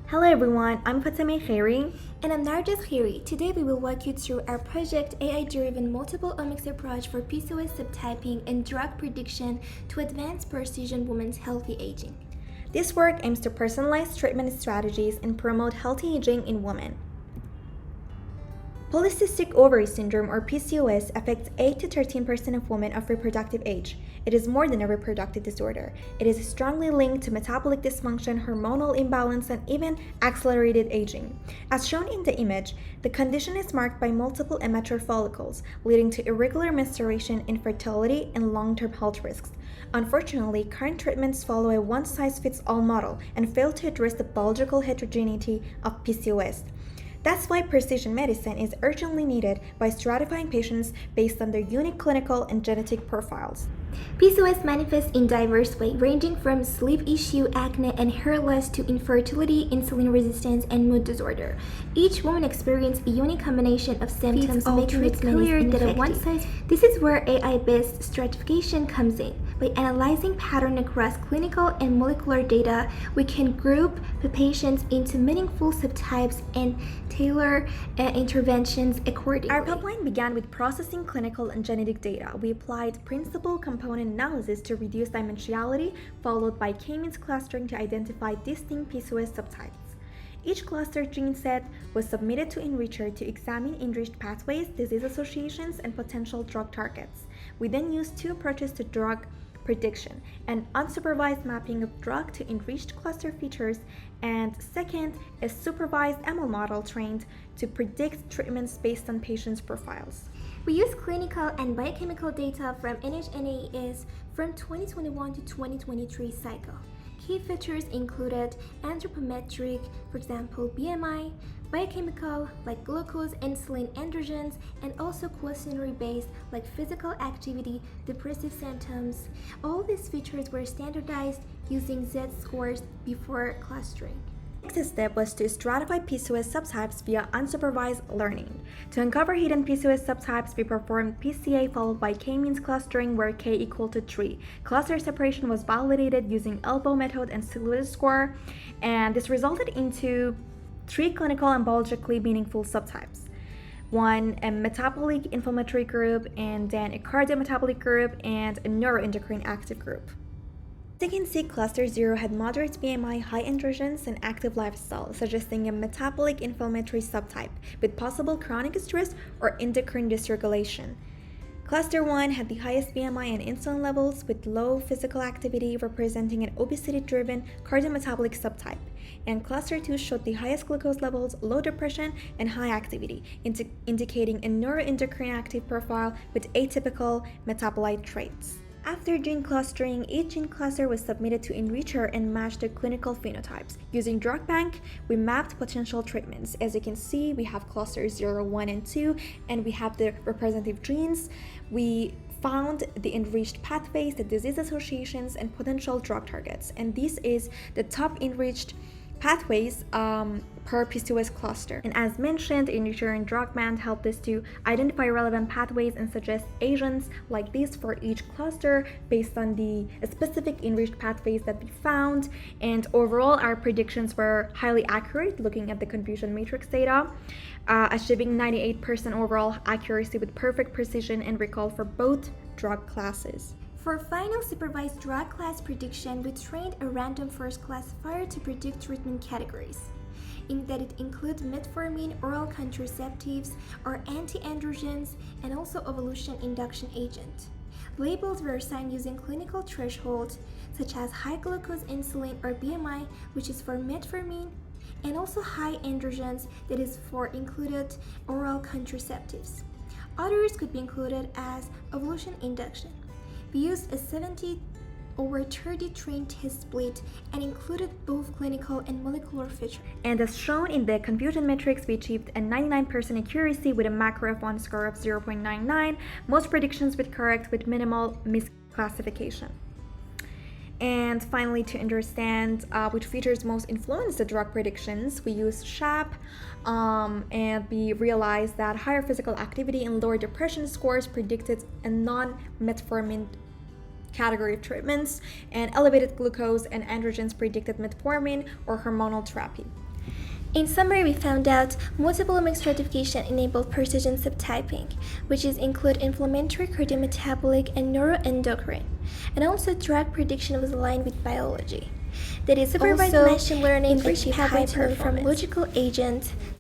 Hello everyone, I'm Fateme Khairi. And I'm Narjas Khiri. Today we will walk you through our project AI-driven multiple omics approach for PCOS subtyping and drug prediction to advance precision women's healthy aging. This work aims to personalize treatment strategies and promote healthy aging in women. Polycystic ovary syndrome or PCOS affects 8 to 13% of women of reproductive age. It is more than a reproductive disorder. It is strongly linked to metabolic dysfunction, hormonal imbalance, and even accelerated aging. As shown in the image, the condition is marked by multiple immature follicles, leading to irregular menstruation, infertility, and long-term health risks. Unfortunately, current treatments follow a one-size-fits-all model and fail to address the biological heterogeneity of PCOS. That's why precision medicine is urgently needed by stratifying patients based on their unique clinical and genetic profiles. PCOS manifests in diverse ways, ranging from sleep issue, acne, and hair loss to infertility, insulin resistance, and mood disorder. Each woman experiences a unique combination of symptoms, making it clear that a one-size. This is where AI-based stratification comes in. By analyzing pattern across clinical and molecular data, we can group the patients into meaningful subtypes and tailor interventions accordingly. Our pipeline began with processing clinical and genetic data. We applied principal component analysis to reduce dimensionality, followed by k-means clustering to identify distinct PCOS subtypes. Each cluster gene set was submitted to Enricher to examine enriched pathways, disease associations, and potential drug targets. We then used two approaches to drug prediction: an unsupervised mapping of drug to enriched cluster features, and second, a supervised ML model trained to predict treatments based on patients' profiles. We use clinical and biochemical data from NHNAES from 2021 to 2023 cycle. Key features included anthropometric, for example, BMI, biochemical, like glucose, insulin, androgens, and also questionnaire based, like physical activity, depressive symptoms. All these features were standardized using Z scores before clustering. The next step was to stratify PCOS subtypes via unsupervised learning. To uncover hidden PCOS subtypes, we performed PCA followed by k-means clustering where k equal to 3. Cluster separation was validated using ELBO method and silhouette score, and this resulted into 3 clinical and biologically meaningful subtypes. One, a metabolic inflammatory group, and then a cardiometabolic group, and a neuroendocrine active group. Second C cluster 0 had moderate BMI, high androgens, and active lifestyle, suggesting a metabolic inflammatory subtype with possible chronic stress or endocrine dysregulation. Cluster 1 had the highest BMI and insulin levels with low physical activity, representing an obesity-driven cardiometabolic subtype. And Cluster 2 showed the highest glucose levels, low depression, and high activity, indicating a neuroendocrine active profile with atypical metabolite traits. After gene clustering, each gene cluster was submitted to Enricher and matched their clinical phenotypes. Using DrugBank, we mapped potential treatments. As you can see, we have clusters 0, 1, and 2, and we have the representative genes. We found the enriched pathways, the disease associations, and potential drug targets. And this is the top enriched pathways per PCOS cluster. And as mentioned, Enricher and DrugBank helped us to identify relevant pathways and suggest agents like this for each cluster based on the specific enriched pathways that we found. And overall, our predictions were highly accurate looking at the confusion matrix data, achieving 98% overall accuracy with perfect precision and recall for both drug classes. For final supervised drug class prediction, we trained a random forest classifier to predict treatment categories, in that it includes metformin, oral contraceptives, or anti-androgens, and also ovulation induction agent. Labels were assigned using clinical thresholds such as high glucose insulin or BMI, which is for metformin, and also high androgens, that is for included oral contraceptives. Others could be included as ovulation induction. We used a 70/30 train test split and included both clinical and molecular features. And as shown in the confusion matrix, we achieved a 99% accuracy with a macro F1 score of 0.99, most predictions were correct with minimal misclassification. And finally, to understand which features most influence the drug predictions, we used SHAP, and we realized that higher physical activity and lower depression scores predicted a non-metformin category of treatments, and elevated glucose and androgens predicted metformin or hormonal therapy. In summary, we found out multiple omics stratification enabled precision subtyping, which include inflammatory, cardiometabolic, and neuroendocrine, and also drug prediction was aligned with biology. That is supervised Also, machine learning increased achieved high high performance from performance. logical agents